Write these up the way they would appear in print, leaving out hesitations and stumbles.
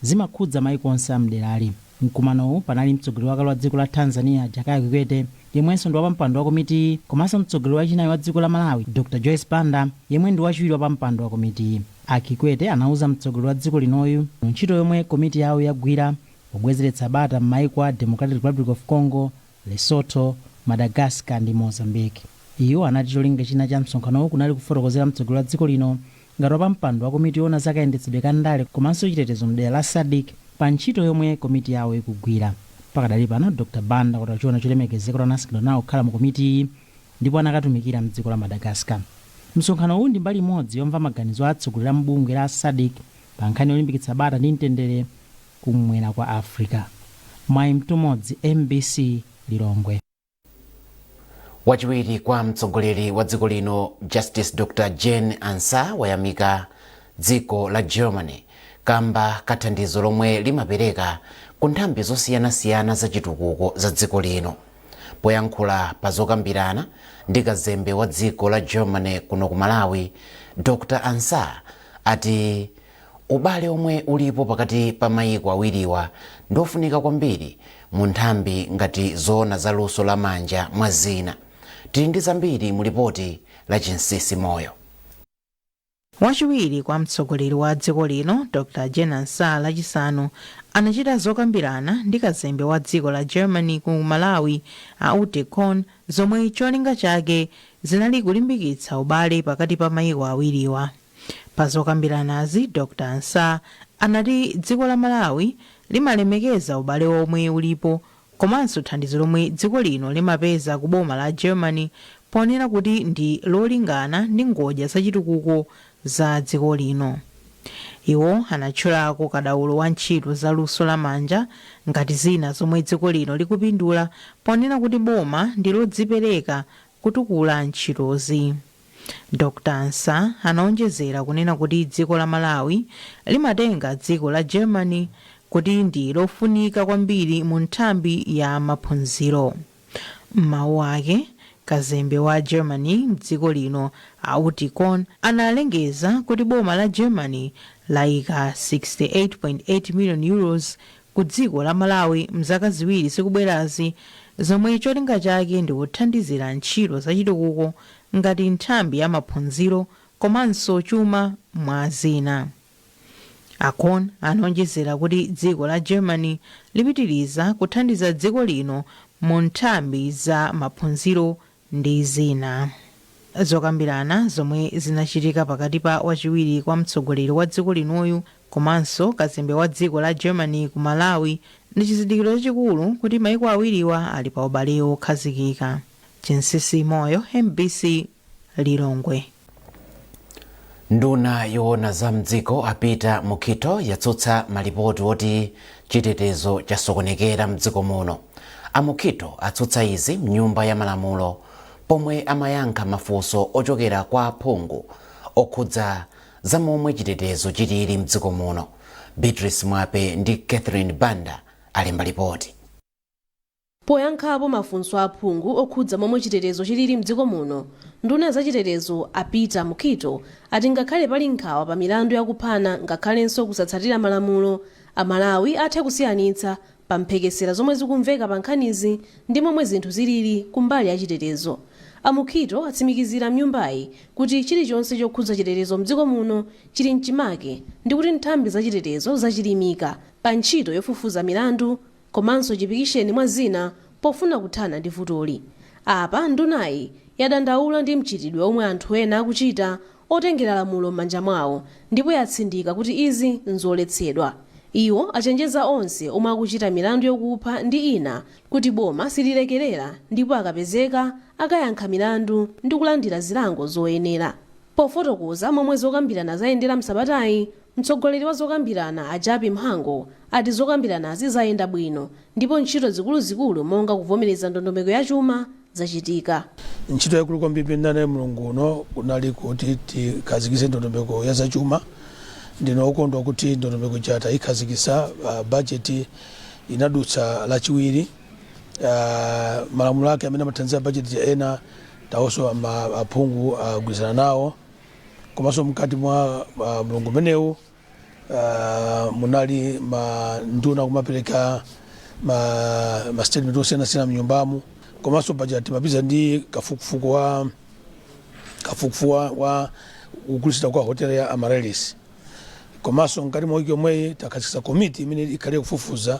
zimakhudza maiko onse amderali. Mkumanowu panali mtsogoleri wakale wa dziko la Tanzania Jakaya Kikwete, yemwenso ndi wapampando wa komiti, komanso mtsogoleri wachinayi wa dziko la Malawi Dr. Joyce Banda, yemwe ndi wachiwiri wapampando wa komiti. Kikwete anauza mtsogoleri wa dziko linoyu ntchito yomwe komiti yawo yagwira pobwezeretsa bata m'maiko a Democratic Republic of Congo, Lesotho, Madagascar ndi Mozambique. Iwo anati cholinga china cha msonkhanowu kunali kufotokozera mtsogoleri wa dziko lino ngati wapampando wa komiti yoona za kayendetsedwe ka ndale komanso chitetezo mdera la SADC pa ntchito yomwe komiti yawo ikugwira. Pakadali pano Dr. Banda kuti achiona cholemekezeka anasankhidwa nawo kukhala mu komiti ndipo anakatumikira mdziko la Madagascar. Msonkhanowu ndi mbali imodzi yomva maganizo a atsogoleri a mbungwe la SADC pa nkhani yolimbikitsa bata ndi mtendere kumwera kwa Africa. Mwayi Mtumodzi, MBC Lilongwe. Wachiwiri kwa mtsogoleri wa dziko lino Justice Dr. Jane Ansah wayamika dziko la Germany kamba kathandizo lomwe limapereka ku nthambi zosiyanasiyana za chitukuko za dziko lino. Poyankhula pa zokambirana ndi kazembe wa dziko la Germany kuno ku Malawi, Dr. Ansah ati ubale omwe ulipo pakati pa mayiko awiriwa ndofunika kwambiri mu nthambi ngati zona za luso la manja mwa zina. Tili ndi zambiri mu ripoti la Chinsisi Moyo. Wachiwiri kwa mtsogoleri wa dziko lino Dr. Jane Ansah lachisanu anachita zokambirana ndi kazembe wa dziko la Germany ku Malawi Ute Kohn, zomwe cholinga chake zinali kulimbikitsa ubale pakati pa mayiko awiriwa. Pa zokambiranazi Dr. Ansah anati dziko la Malawi limalemekeza ubale omwe ulipo komanso thandizo lomwe dziko lino limapeza ku boma la Germany ponena kuti ndi lolingana ndi ngodya zachitukuko za dziko lino. Iwo anatchulako kadaulo wa ntchito za luso la manja ngati zina zomwe dziko lino likupindula ponena kuti boma ndi lodzipereka kutukula ntchitozi. Dr. Ansah anaonjezera kunena kuti dziko la Malawi limatenga dziko la Germany kuti ndi lofunika kwambiri mu nthambi ya maphunziro. M'mawu ake, kazembe wa Germany mdziko lino Ute Kohn analengeza kuti boma la Germany layika 68.8 million euros ku dziko la Malawi mzaka ziwiri zikubwerazi, zomwe cholinga chake ndi kuthandizira ntchito zachitukuko ngati nthambi ya maphunziro komanso chuma mwa zina. Kohn anaonjezera kuti dziko la Germany lipitiriza kuthandiza dziko lino mu nthambi za maphunziro ndi zina. Zokambirana zomwe zinachitika pakati pa wachiwiri kwa mtsogoleri wa dziko linoyu komanso kazembe wa dziko la Germany ku Malawi ndi chizindikiro chachikulu kuti mayiko awiriwa ali pa ubale okhazikika. Chinsisi Moyo, MBC Lilongwe. Nduna yoona za mdziko apita Mukito yatsutsa malipoti oti chitetezo chasokonekera mdziko muno. Amukito atsutsa izi mnyumba ya malamulo pomwe amayankha mafunso ochokera kwa aphungu okhudza za momwe chitetezo chilili mdziko muno. Beatrice Mwape ndi Catherine Banda alemba ripoti. Poyankhapo mafunso aphungu okhudza momwe chitetezo chilili mdziko muno, nduna za chitetezo apita Mukito ati ngakhale pali nkhawa pa milandu yakuphana ngakhalenso kusatsatira malamulo, Amalawi athe kusiyanitsa pa mphekesera zomwe zikumveka pa nkhanizi ndi momwe zinthu zilili kumbali ya chitetezo. Amukito atsimikizira mnyumbayi kuti chilichonse chokhudza chitetezo mdziko muno chili mchimake ndi kuti nthambi za chitetezo zachilimika pa ntchito yofufuza milandu komanso chipikisheni mwa zina pofuna kuthana ndi vutoli. Apa ndunayi yadandaula ndi mchitidwe omwe anthu ena akuchita otengera lamulo m'manja mwawo ndipo yatsindika kuti izi nzoletsedwa. Iwo achenjeza onse omwe akuchita milandu yokupha ndi ina kuti boma sililekerera ndipo akapezeka akayankha milandu ndi kulandira zilango zoyenera. Pofotokoza momwe zokambirana zayendera msabatayi, mtsogoleri wa zokambirana Ajabi Mhango ati zokambiranazi zayenda bwino ndipo ntchito zikuluzikulu monga kuvomereza ndondomeko ya chuma zachitika. Ntchito yakulu kwambiri ndanaye mulungu uno kunali kuti tikhazikitse ndondomeko ya zachuma. Ndino okondwa kuti ndondomeko chata ikhazikitsa budget inadutsa lachiwiri. Malamulo ake amene amathandiza budget ya ena tawonso aphungu agwirizana nawo. Komanso mkati mwa mulungu menewu munali nduna kumapereka ma statement osiyanasiyana mnyumbamo, komanso paja timapeza ndi kafukufuku wa kugulitsa kwa hotel ya Amaryllis. Komanso ngati mwa wiki yomweyi takhazikitsa komiti imene ikhale kufufuza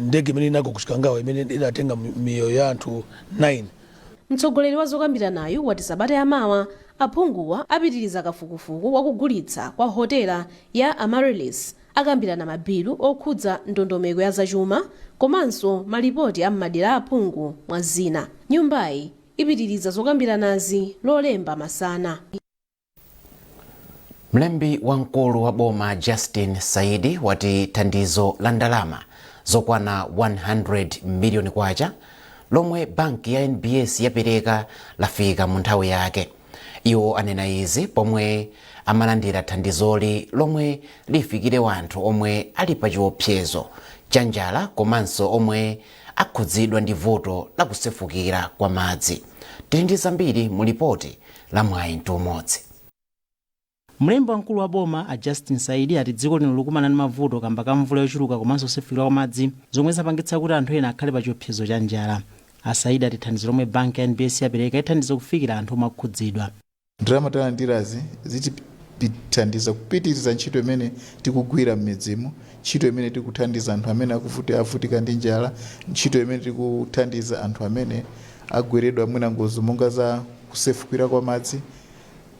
ndege imene inagwa ku Chikangawa imene idatenga miyoyo ya anthu 9. mtsogoleri wa zokambiranayo wati sabata yamawa aphunguwa apitiriza kafukufuku wakugulitsa kwa hotela ya Amaryllis, akambirana mabilu okhudza ndondomeko ya zachuma komanso malipoti a m'madera aphungu mwa zina. Nyumbayi ipitiriza zokambiranazi lolemba masana. Mlembi wamkulu wa boma Justin Saidi wati thandizo la ndalama zokwana 100 miliyoni kwacha lomwe banki ya NBS yapereka lafika mu nthawi yake. Iwo anena izi pomwe amalandira thandizoli lomwe lifikire wanthu omwe ali pa chiopsezo cha njala komanso omwe akhudzidwa ndi vuto la kusefukira kwa madzi. Tili ndi zambiri mu lipoti la Mwayi Ntumodzi. Mlembi wamkulu wa boma a Justin Saidi ati dziko lino likumana ndi mavuto kamba ka mvula yochuluka komanso kusefukira kwa madzi zomwe zapangitsa kuti anthu ena akhale pa chiopsezo cha njala. Saidi ati thandizo lomwe banki ya NBS yapereka ithandiza kufikira anthu omwe akhudzidwa. Ndalama talandirazi zitithandiza kupitiriza ntchito imene tikugwira m'midzimu, ntchito imene tikuthandiza anthu amene avutika ndi njala, ntchito imene tikuthandiza anthu amene agweredwa mwina ngozi monga za kusefukira kwa madzi,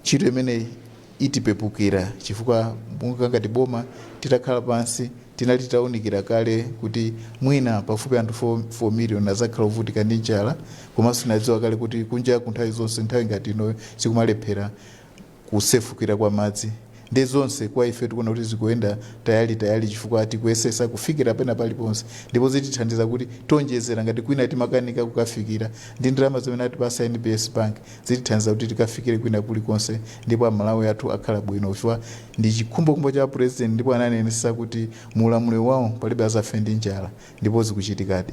ntchito imene itipepukira chifukwa monga ngati boma titakhala pansi tinali titawunikira kale kuti mwina pafupi anthu 4 miliyoni azakhala ovutika ndi njala, komanso tinadziwa kale kuti kunja kunthawi zonse nthawi ngati ino sikumalephera kusefukira kwa madzi. Ndi zonse kwa ife tikuona kuti zikuyenda tayali chifukwa tikuyesesa kufikira pena paliponse, ndipo zitithandiza kuti tonjezera ngati kwina timakanika kukafikira ndi ndalama zimene atipasa NBS Bank zitithandiza kuti tikafikire kwina kulikonse, ndipo amalawi athu akhala bwino chifukwa ndi chikhumbokhumbo cha president, ndipo ananenesa kuti muulamuliro wawo palibe azafe ndi njala, ndipo zikuchitikadi.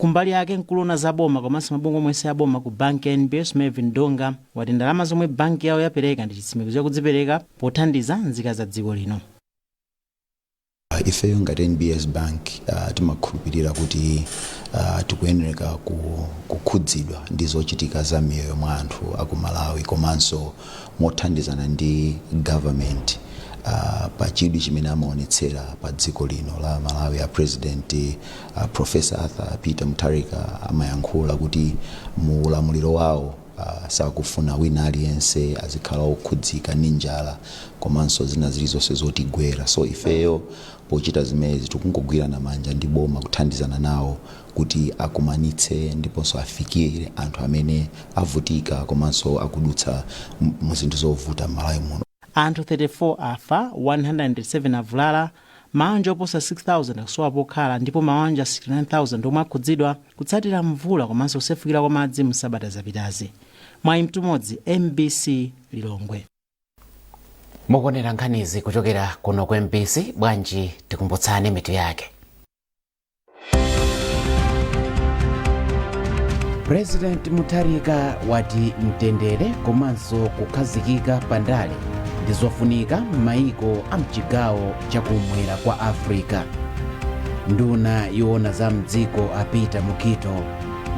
Kumbali yake mkuluna za boma komanso mabungwe omwense ya boma ku banki ya NBS Melvin Donga wati ndalama zomwe banki yawo yapereka ndi chitsimikizo chakudzipereka pothandiza nzika za dziko lino. Ifeyo ngati NBS Bank timakhulupirira kuti tikuyenera kukhudzidwa ndi zochitika za miyoyo mwa anthu aku Malawi komanso mothandizana ndi government pa chidwi chimene amaonetsera pa dziko lino la Malawi. A President Professor Arthur Peter Mutharika amayankhula kuti mu ulamuliro wawo sakufuna wina aliyense azikhala okhudzika ndi njala komanso zina zilizonse zotigwera. So ifeyo pochita zimezi tikungogwirana manja ndi boma kuthandizana nawo kuti akumanitse ndiponso afikire anthu amene avutika komanso akudutsa mu zinthu zovuta Malawi muno. Anthu 34 afa, 107 avulala, mawanja oposa 6,000 akusowa pokhala ndipo mawanja 69,000 omwe akhudzidwa kutsatira mvula komanso kusefukira kwa madzi m'sabata zapitazi. Mwayi Ntumodzi, MBC Lilongwe. Mukuonera nkhanizi kuchokera kuno ku MBC, bwanji tikumbutsane mitu yake. President Mutharika wati mtendere komanso kukhazikika pandale ndizofunika m'mayiko a mchigawo chakumwera kwa Afrika. Nduna yoona za mdziko apita mukito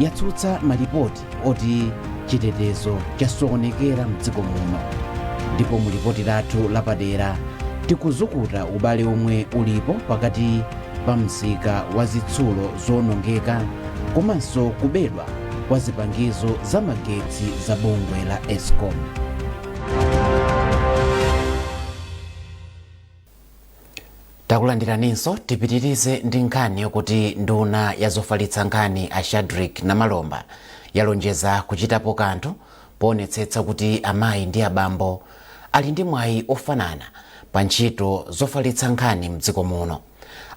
yatsutsa malipoti oti chitetezo chasokonekera mdziko muno. Ndipo mulipoti lathu lapadera tikuzukuta ubale omwe ulipo pakati pa msika wa zitsulo zonongeka komanso kubedwa kwa zipangizo za magetsi za bungwe la Eskom. Takulandiraninso tipitirize ndi nkhani yokuti nduna ya zofalitsa nkhani a Shadrack Namalomba yalonjeza kuchitapo kanthu poonetsetsa kuti amayi ndi abambo ali ndi mwayi ofanana pa ntchito zofalitsa nkhani mdziko muno.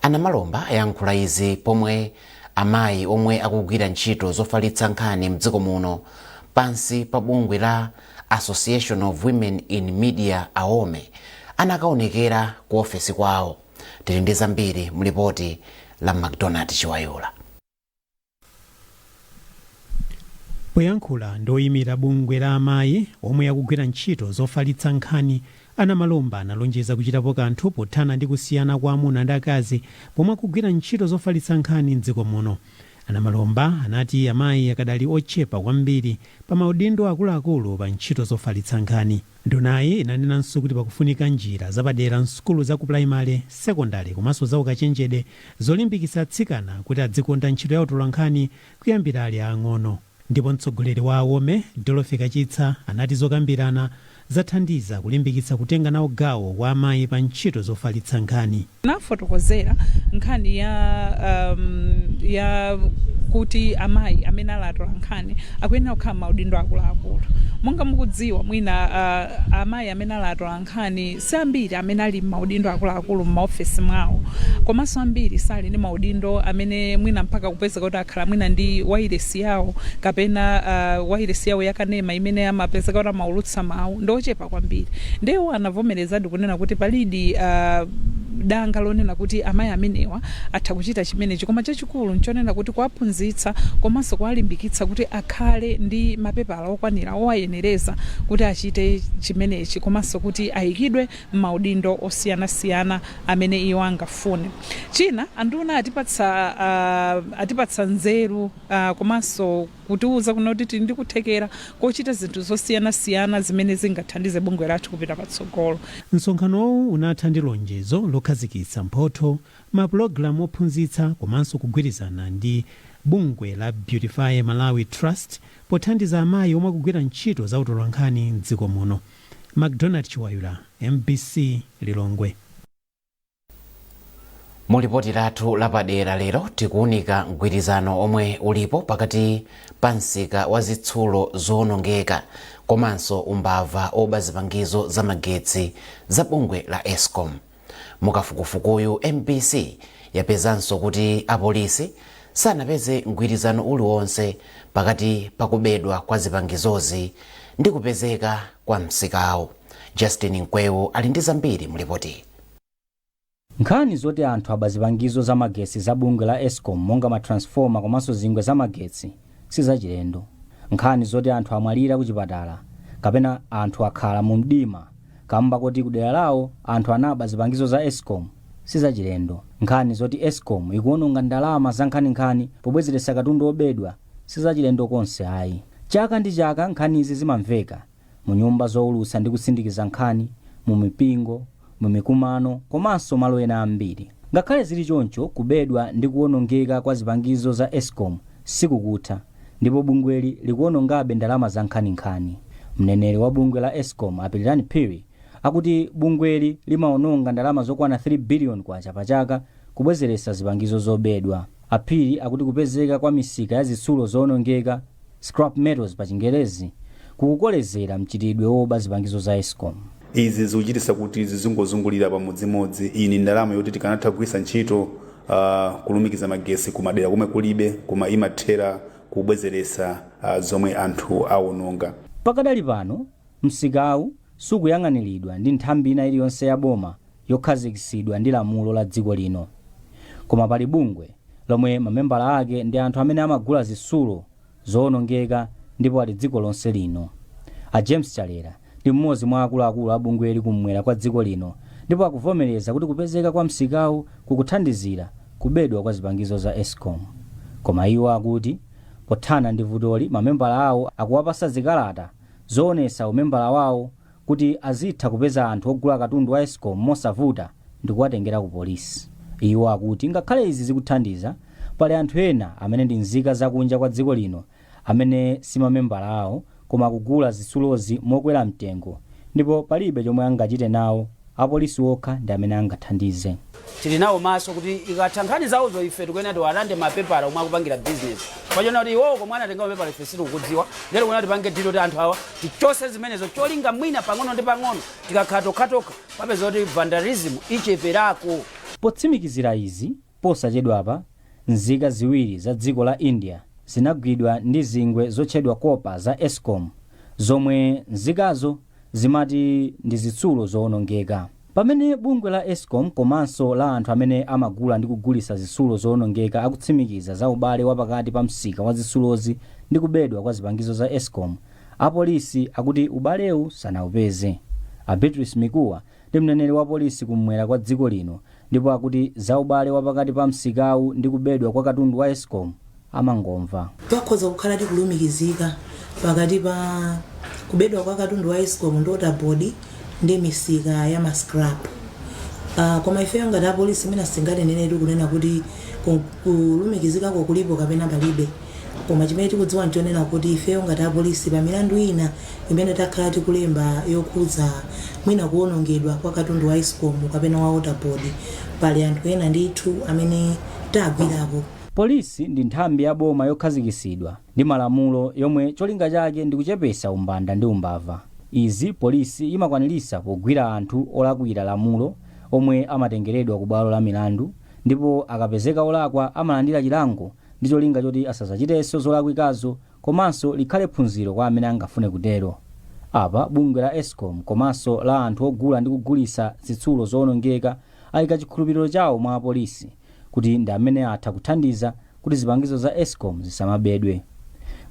Namalomba ayankhula izi pomwe amayi omwe akugwira ntchito zofalitsa nkhani mdziko muno pansi pa bungwe la Association of Women in Media AOME anakaonekera ku ofesi kwawo. Tili ndi zambiri mulipoti la McDonald Chiwayula. Poyankhula ndoyimira bungwe la amayi omwe akugwira ntchito zofalitsa nkhani Anamalomba analonjeza kuchitapo kanthu pothana ndi kusiyana kwa amuna ndi akazi pomwe akugwira ntchito zofalitsa nkhani m'dziko muno. Anamalomba anati amayi akadali ochepa kwambiri pa maudindo akuluakulu pa ntchito zofalitsa nkhani. Ndunayi inanenanso kuti pakufunika njira zapadera msukulu za ku primary, sekondari komanso za ukachenjede zolimbikitsa atsikana kuti adzikonda ntchito ya utolankhani kuyambira ali ang'ono. Ndipo mtsogoleri wa awome Dorothy Kachitsa anati zokambirana zathandiza kulimbikitsa kutenga nawo gawo wa amayi pa ntchito zofalitsa nkhani. Nafotokozera nkhani ya kuti amayi amene alatola nkhani akuyenera kukhala maudindo akuluakulu. Monga mukudziwa mwina amayi amene alatola nkhani si ambiri amene ali maudindo akuluakulu m'maofesi mwawo, komanso ambiri sali ndi maudindo amene mwina mpaka kupeza kuti akhala mwina ndi wailesi yawo kapena wailesi yawo yakanema imene amapeza kuti amaulutsa mawu ndochepa kwambiri. Ndiwo anavomerezadi kunena kuti palidi danga lonena kuti amayi amenewa atha kuchita chimenechi, koma chachikulu nchonena kuti kuwaphunzitsa komanso kuwalimbikitsa kuti akhale ndi mapepala okwanira owayenereza kuti achite chimenechi, komanso kuti ayikidwe m'maudindo osiyanasiyana amene iwo angafune. China anduna atipatsa nzeru komanso kutiuza kuti tili ndi kuthekera kochita zinthu zosiyanasiyana zimene zingathandize bungwe lathu kupita patsogolo. Msonkhanowu unatha ndi lonjezo lokhazikitsa mphotho, mapulogalamu ophunzitsa komanso kugwirizana ndi bungwe la Beautify Malawi Trust pothandiza amayi omwe akugwira ntchito za utolankhani m'dziko muno. McDonald Chiwayula, MBC Lilongwe. Mulipoti lathu lapadera lero tikuunika mgwirizano omwe ulipo pakati pa msika wa zitsulo zoonongeka komanso umbava oba zipangizo za magetsi za bungwe la Eskom. Mukafukufukuyu MBC yapezanso kuti apolisi sanapeze mgwirizano uliwonse pakati pakubedwa kwa zipangizozi ndi kupezeka kwa msikawo. Justin Nkwewu ali ndi zambiri mulipoti. Nkhani zoti anthu aba zipangizo za magetsi za bungwe la Eskom monga matransforma komanso zingwe za magetsi sizachilendo. Nkhani zoti anthu amwalira ku chipatala kapena anthu akhala mu mdima kamba kuti kudera lawo anthu anaba zipangizo za Eskom sizachilendo. Nkhani zoti Eskom ikuononga ndalama za nkhaninkhani pobwezeretsa katundu obedwa sizachilendo konse ayi. Chaka ndi chaka nkhani izi zimamveka mu nyumba zoulutsa ndi kusindikiza nkhani, mu mipingo, mu mikumano komanso malo ena ambiri. Ngakhale zili choncho, kubedwa ndi kuonongeka kwa zipangizo za Eskom sikukutha, ndipo bungweli likuonongabe ndalama za nkhaninkhani. Mneneri wa bungwe la Eskom Apilirani Phiri akuti bungweli limaononga ndalama zokwana 3 billion kwacha pa chaka kubwezeretsa zipangizo zobedwa. Aphiri akuti kupezeka kwa misika ya zitsulo zoonongeka, scrap metals pa Chingerezi, kukukolezera mchitidwe woba zipangizo za Eskom. Izi zikuchititsa kuti zizungozungulira pamodzimodzi. Iyi ndi ndalama yoti tikanatha kugwiritsa ntchito kulumikiza magetsi kumadera komwe kulibe koma imathera kubwezeretsa zomwe anthu aononga. Pakadali pano msikawu sukuyang'aniridwa ndi nthambi ina iliyonse ya boma yokhazikitsidwa ndi lamulo la dziko lino, koma pali bungwe lomwe mamembala ake ndi anthu amene amagula zitsulo zoonongeka ndipo ali dziko lonse lino. A James Chalera ndi mmodzi mwa akuluakulu a bungweli kumwera kwa dziko lino, ndipo akuvomereza kuti kupezeka kwa msikawu kukuthandizira kubedwa kwa zipangizo za Eskom. Koma iwo akuti pothana ndi vutoli mamembala awo akuwapasa zikalata zoonetsa umembala wawo kuti azitha kupeza anthu ogula katundu wa Eskom mosavuta ndi kuwatengera ku polisi. Iwo akuti ngakhale izi zikuthandiza, pali anthu ena amene ndi nzika zakunja kwa dziko lino amene si mamembala awo koma kugula zitsulozi mokwera mtengo, ndipo palibe chomwe angachite nawo. Apolisi okha ndi amene angathandize. Tili nawo maso kuti ikatha nkhani zawo zoife tikuyenera tiwalande mapepala omwe akupangira business. Pachona kuti iwo komwe anatenga mapepala ife sitikudziwa, lero kuna tipange dilo kuti anthu awa tichose zimenezo cholinga mwina pang'ono ndi pang'ono tikakhala tokhatoka papeza kuti vandalism icheperako. Potsimikizira izi, posachedwapa nzika ziwiri za dziko la India zinagwidwa ndi zingwe zotchedwa kopa za Eskom, zomwe nzikazo zimati ndi zitsulo zoonongeka. Pamene bungwe la Eskom komanso la anthu amene amagula ndi kugulitsa zitsulo zoonongeka akutsimikiza za ubale wapakati pa msika wa zitsulozi ndi kubedwa kwa zipangizo za Eskom, apolisi akuti ubalewu sanawupeze. a Beatrice Mikuwa ndi mneneri wa polisi kumwera kwa dziko lino, ndipo akuti za ubale wapakati pa msikawu ndi kubedwa kwa katundu wa Eskom amangomva. Pakhoza kukhala tikulumikizika pakati pa kubedwa kwa katundu wa Eskom ndi Waterboard ndi misika ya mascrap. Koma ifeyo ngati apolisi mwina singatenene tikunena kuti kulumikizika kulipo kapena palibe. Koma chimene tikudziwa nchonena kuti ifeyo ngati apolisi pa milandu ina imene takhala tikulemba yokhudza mwina kuwonongedwa kwa katundu wa Eskom kapena wa Waterboard, pali anthu ena ndithu amene tagwirapo. Polisi ndi nthambi ya boma yokhazikisidwa ndi malamulo yomwe cholinga chake ndi kuchepesa umbanda ndi umbava. Izi polisi imakwanirisa pogwira anthu olakwira lamulo omwe amatengeredwa ku bwalo la milandu, ndipo akapezeka olakwa amalandira chilango ndi cholinga choti asazachitenso zolakwikazo komanso likhale phunziro kwa amene angafune kutero. Apa bungwe la Eskom komanso la anthu ogula ndi kugulisa zitsulo zowonongeka ayika chikhulupiriro chawo mwa polisi kuti ndi amene atha kuthandiza kuti zipangizo za Eskom zisamabedwe.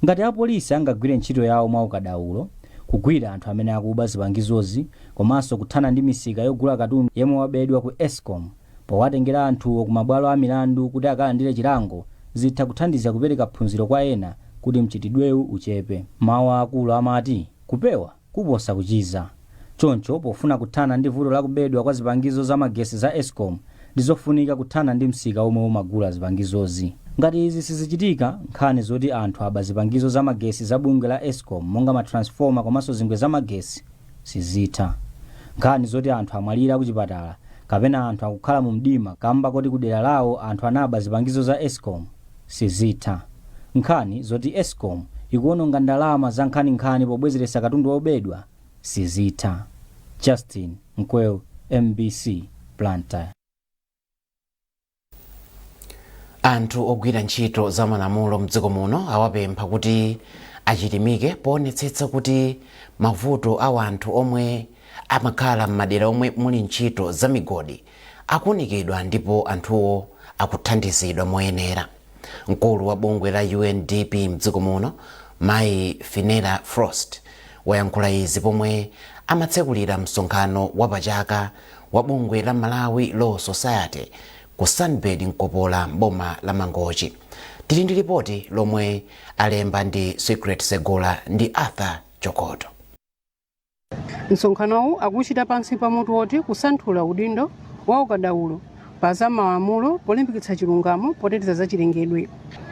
Ngati apolisi angagwire ntchito yawo mwa ukadaulo, kugwira anthu amene akuba zipangizozi komanso kuthana ndi misika yogula katundu yemwe wabedwa ku Eskom, powatengera anthu ku mabwalo a milandu kuti akalandire chilango, zitha kuthandiza kupereka phunziro kwa ena kuti mchitidwewu uchepe. Mawu akulu amati kupewa kuposa kuchiza. Choncho pofuna kuthana ndi vuto la kubedwa kwa zipangizo za magesi za Eskom, ndizofunika kuthana ndi msika omwe umagula zipangizozi. Ngati izi sizichitika, nkhani zoti anthu aba zipangizo za magesi za bungwe la Eskom monga matransforma komanso zingwe za magesi sizitha. Nkhani zoti anthu amwalira ku chipatala kapena anthu akukhala mu mdima kamba kuti kudera lawo anthu anaba zipangizo za Eskom sizitha. Nkhani zoti Eskom ikuwononga ndalama za nkhani pobwezeresa katundu wobedwa sizitha. Justin Mkweu, MBC, Blantyre. Anthu ogwira ntchito za malamulo mdziko muno awapempha kuti achitimike poonetsetsa kuti mavuto a anthu omwe amakhala m'madera omwe muli ntchito za migodi akuunikidwa ndipo anthuwo akuthandizidwa moyenera. Mkulu wa bungwe la UNDP mdziko muno, Mayi Finela Frost, wayankhula izi pomwe amatsekulira msonkhano wapachaka wa bungwe la Malawi Law Society ku Sunbed Nkopola mboma la Mangochi. Tili ndi ripoti lomwe alemba ndi Secret Segula ndi Arthur Chokoto. Msonkhanowu akuchita pansi pa mutu woti kusanthula udindo wa ukadaulo pa za malamulo polimbikitsa chilungamo poteteza za chilengedwe.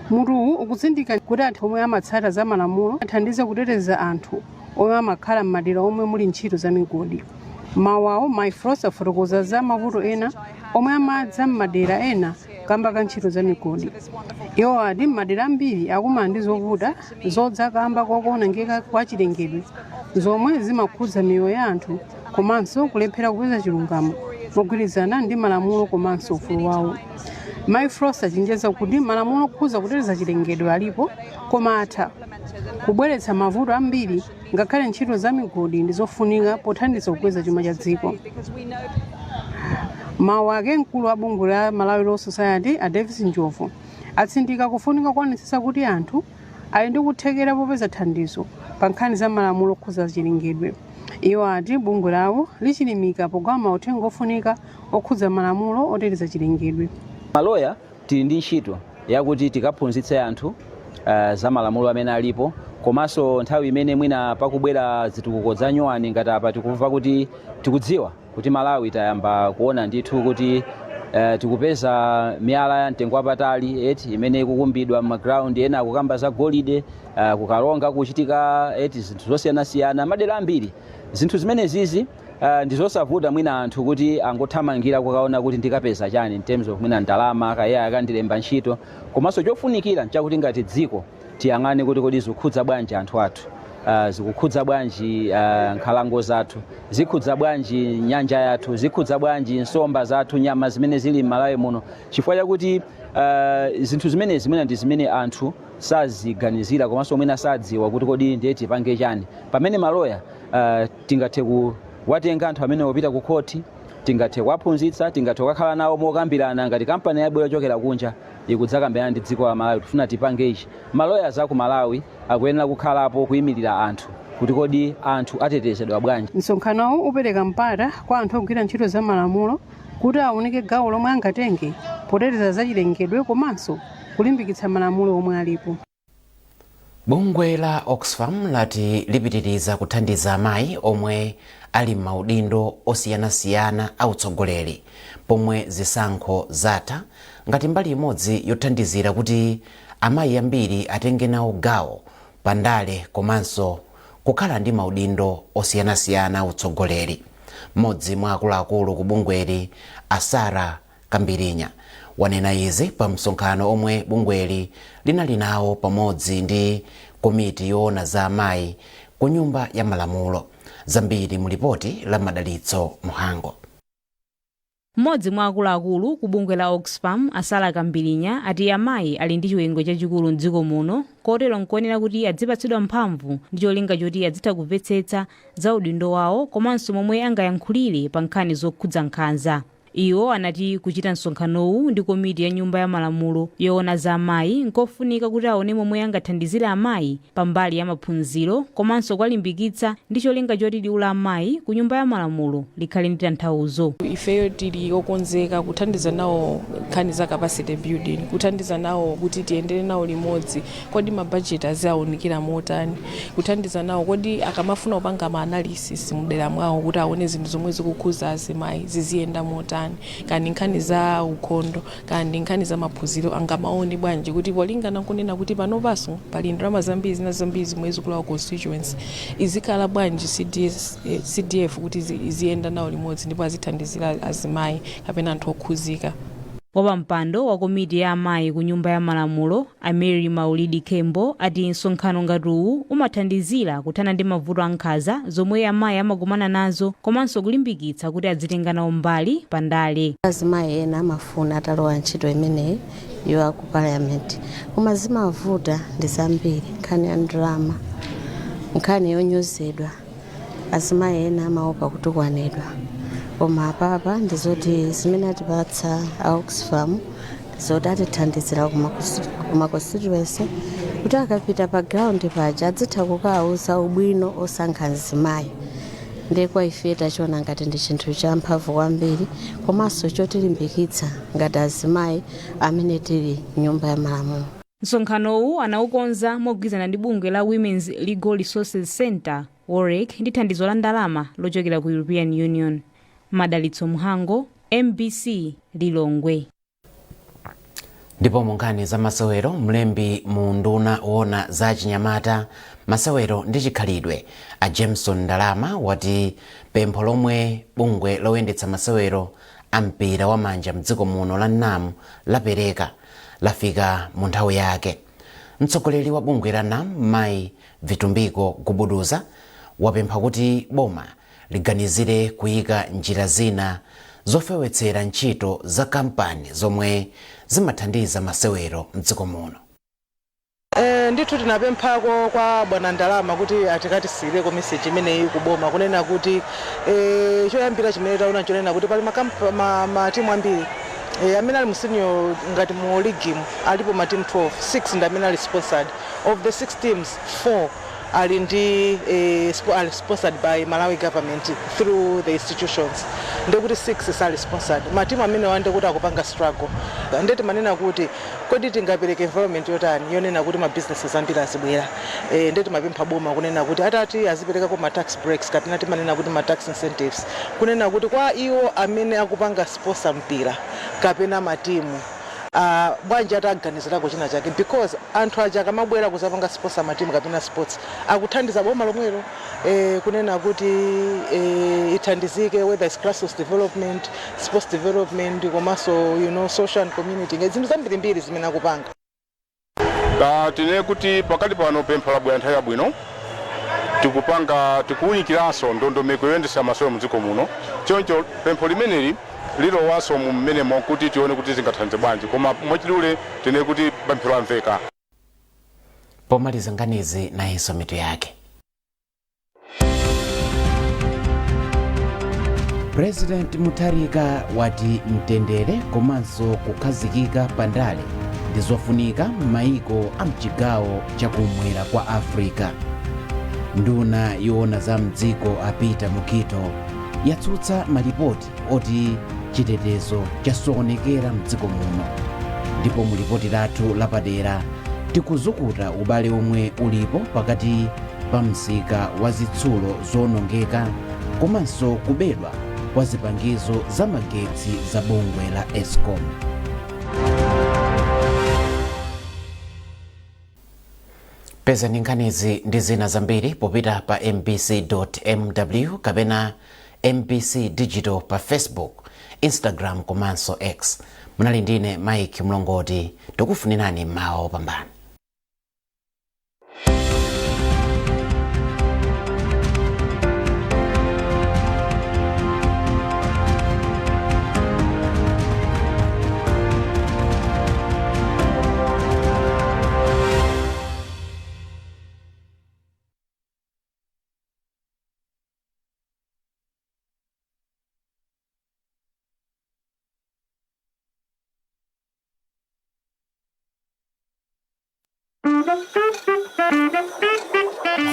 Mutuwu ukutsindika kuti anthu omwe amatsata za malamulo athandize kuteteza anthu omwe amakhala m'madera omwe muli ntchito za migodi. Mawawo Mayi Frost afotokoza za mavuto ena omwe amadza m'madera ena kamba ka ntchito za migodi. Iwo ati m'madera ambiri akumana ndi zovuta zodza kamba kuonongeka kwa chilengedwe zomwe zimakhudza miyoyo ya anthu komanso kulephera kupeza chilungamo mogwirizana ndi malamulo komanso ufulu wawo. Mayi Frost achenjeza kuti malamulo okhudza kuteteza chilengedwe alipo koma atha kubweretsa mavuto ambiri ngakhale ntchito za migodi ndi zofunika pothandiza kukweza chuma cha dziko. Mawu ake mkulu wa bungwe la Malawi Law Society a Davis Njovu atsindika kufunika kuonetsetsa kuti anthu ali ndi kuthekera popeza thandizo pa nkhani za malamulo okhudza chilengedwe. Iwo ati bungwe lawo lichilimika pogawa mauthenga ofunika okhudza malamulo oteteza chilengedwe. Maloya tili ndi ntchito yakuti tikaphunzitse anthu za malamulo amene alipo, komanso nthawi imene mwina pakubwera zitukuko za nyuwani ngati apa tikumva kuti tikudziwa kuti Malawi tayamba kuona ndithu kuti tikupeza miyala ya mtengo wapatali imene ikukumbidwa m'maground ena akukamba za golide, kukalonga kuchitika zinthu zosiyanasiyana madera ambiri. Zinthu zimene zizi ndizosavuta mwina anthu kuti angothamangira kukaona kuti ndikapeza chani in terms of mwina ndalama kaya akandilemba ntchito, komanso chofunikira nchakuti ngati dziko tiyang'ane kuti kodi zikukhudza bwanji anthu athu, zikukhudza bwanji nkhalango zathu, zikukhudza bwanji nyanja yathu, zikukhudza bwanji nsomba zathu, nyama zimene zili m'Malawi muno, chifukwa chakuti zinthu zimene ndi zimene anthu saziganizira komanso mwina sadziwa kuti kodi ndiye tipange chani. Pamene maloya tingathe kuwatenga anthu amene opita ku khoti, tingathe kuwaphunzitsa, tingathe kukhala nawo mokambirana ngati kampani yabwera yochokera kunja ikudzakambirana ndi dziko la Malawi tifuna tipange ichi. Maloya za ku Malawi akuyenera kukhalapo kuyimirira anthu kuti kodi anthu atetezedwa bwanji. Msonkhanowu upereka mpata kwa anthu ogwira ntchito za malamulo kuti aoneke gawo lomwe angatenge poteteza zachilengedwe komanso kulimbikitsa malamulo omwe alipo. Bungwe la Oxfam lati lipitiriza kuthandiza amayi omwe ali maudindo osiyanasiyana autsogoleri pomwe zisankho zatha ngati mbali imodzi yothandizira kuti amayi ambiri atenge nawo gawo pandale komanso kukhala ndi maudindo osiyanasiyana autsogoleri. Mmodzi mwa akuluakulu ku bungweli Asara Kambirinya wanena izi pa msonkhano omwe bungweli linali nawo pamodzi ndi komiti yoona za amayi ku nyumba ya malamulo. Zambiri mu ripoti la Madalitso Muhango. Mmodzi mwa akuluakulu ku bungwe la Oxfam Asara Kambirinya ati amayi ali ndi chiwengo chachikulu m'dziko muno kotero nkuonera kuti adzipatsidwa mphamvu ndi cholinga choti adzitha kumvetsetsa za udindo wawo komanso momwe angayankhulire pa nkhani zokhudza nkhanza. Iwo anati kuchita msonkhanowu ndi komiti ya nyumba ya malamulo yoona za amayi nkofunika kuti aone momwe angathandizire amayi pambali ya maphunziro komanso kwalimbikitsa ndi cholinga choti liwu la amayi ku nyumba ya malamulo likhale ndi tanthauzo. Ifeyo tili okonzeka kuthandiza nawo nkhani za capacity building, kuthandiza nawo kuti tiyendere nawo limodzi kodi mabudget aziawunikira motani, kuthandiza nawo kodi akamafuna kupanga ma analysis mudera mwawo kuti aone zinthu zomwe zikukhuza azimayi ziziyenda motani. Kandi nkhani za ukhondo kandi nkhani za maphunziro angamaoni bwanji kuti polingana kunena kuti panopaso pali ndalama zambiri zina zambiri zimwe zikulawa constituency izikhala bwanji CDF kuti iziyenda nawo limodzi ndipo azithandizira azimayi kapena anthu okhuzika. Wapampando wa komiti ya amayi ku nyumba ya malamulo Mary Maulidi Kembo ati msonkhano ngati uwu umathandizira kuthana ndi mavuto ankhanza zomwe amayi amakumana nazo komanso kulimbikitsa kuti adzitenga nawo mbali pandale. Azimayi ena amafuna atalowa ntchito imeneyi yo ku parliament koma zimavuta ndi zambiri, nkhani ya ndalama, nkhani yonyozedwa, azimayi ena amaopa kutukwanidwa. Koma apapa ndizoti zimene atipatsa Oxfam ndizoti atithandizira kuma constituency kuti akapita pa ground paja adzitha kukauza ubwino osankha azimayi. Ndekwa ife tachiona ngati ndi chinthu cha mphamvu kwambiri komanso chotilimbikitsa ngati azimayi amene tili nyumba ya malamulo. Msonkhanowu anaukonza mogwirizana ndi bungwe la Women's Legal Resources Center WOREC ndi thandizo la ndalama lochokera ku European Union. Madalitso Muhango, MBC Lilongwe. Ndipo munkhani za masewero mlembi mu nduna woona za chinyamata masewero ndi chikhalidwe a Jameson Ndalama wati pempho lomwe bungwe loyendetsa masewero ampira wa manja mdziko muno la NAM lapereka lafika mu nthawi yake. Mtsogoleri wa bungwe la NAM Mai Vitumbiko Gubuduza wapempha kuti boma liganizire kuyika njira zina zofewetsera ntchito za kampani zomwe zimathandiza masewero mdziko muno. Ndithu tinapemphako kwa bwana Ndalama kuti atikatisireko message imeneyi kuboma kunena kuti choyambira chimene taona chonena kuti pali matimu ambiri amene ali mu senior ngati mu league alipo matimu 12, 6 ndi amene ali sponsored. Of the 6 teams, 4 are sponsored by Malawi government through the institutions. Ndekuti 6 are sponsored. Matimu amene wande kuti akupanga struggle. Ndeti manena kuti kodi tingapereke environment yotani yonena kuti ma businesses ambiri azibwera. Ndeti mapempha boma kunena kuti atati azipereka ko ma tax breaks kapena timanena kuti ma tax incentives. Kunena kuti kwa iwo amene akupanga sponsor mpira kapena matimu bwanji ataganizirako china chake because anthu aja akamabwera kuzapanga sponsor matimu kapena sports akuthandiza boma lomwelo kunena kuti ithandizike whether it's grassroots development, sports development komanso social and community zinthu zambirimbiri zimene akupanga. Tine kuti pakati pano pempha labwera nthawi yabwino tikuwunikiranso ndondomeko yoyendetsa masewero mdziko muno choncho pempho limeneli lilowanso mmenemo kuti tione kuti zingathandize bwanji koma mwachidule tine kuti pemphero lamveka. Pomaliza nganizi nayenso mitu yake. President Mutharika wati mtendere komanso kukhazikika pandale ndizofunika m'mayiko a mchigawo chakumwera kwa Afrika. nduna yoona za mdziko apita mukito yatsutsa malipoti oti chitetezo chasokonekera mdziko muno, ndipo mu lipoti lathu lapadera tikuzukuta ubale omwe ulipo pakati pa msika wa zitsulo zonongeka komanso kubedwa kwa zipangizo za magetsi za bungwe la Eskom. Pezani nkhanizi ndi zina zambiri popita pa mbc.mw kapena MBC Digital pa Facebook, Instagram komanso X. Munali ndine Mike Mlongoti, tikufunirani mawa opambana.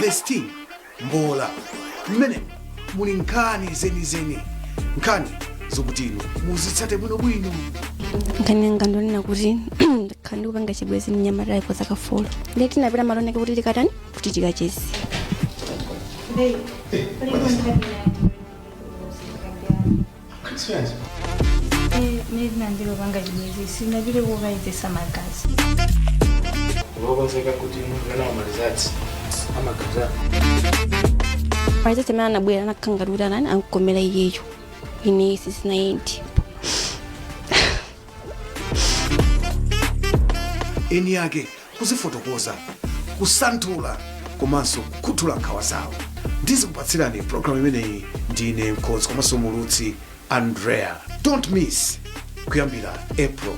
This team, Mbola, mmene muli nkhani zenizeni, nkhani zokutino muzitsate bwinobwino. Nkhani ngandonena kuti khandi kupanga chibwezi mnyamata ipo zakafolo ndiye tinapita maloneka kuti tikatani kuti tikachezi. Mimi ndilo panga chibwezi sinapita kukaizesa magazi. Ulokonzeka kuti mwana wa malizati amagaza. Paiza temana nabwera nakhangalira nani ankomera iyeyo. Ine sisinayendi. Eni yake kuzifotokoza, kusanthula komanso kuthula nkhawa zawo. Ndizikupatsirani programu imeneyi ndine mkonzi komanso mulutsi Andrea. Don't miss kuyambira April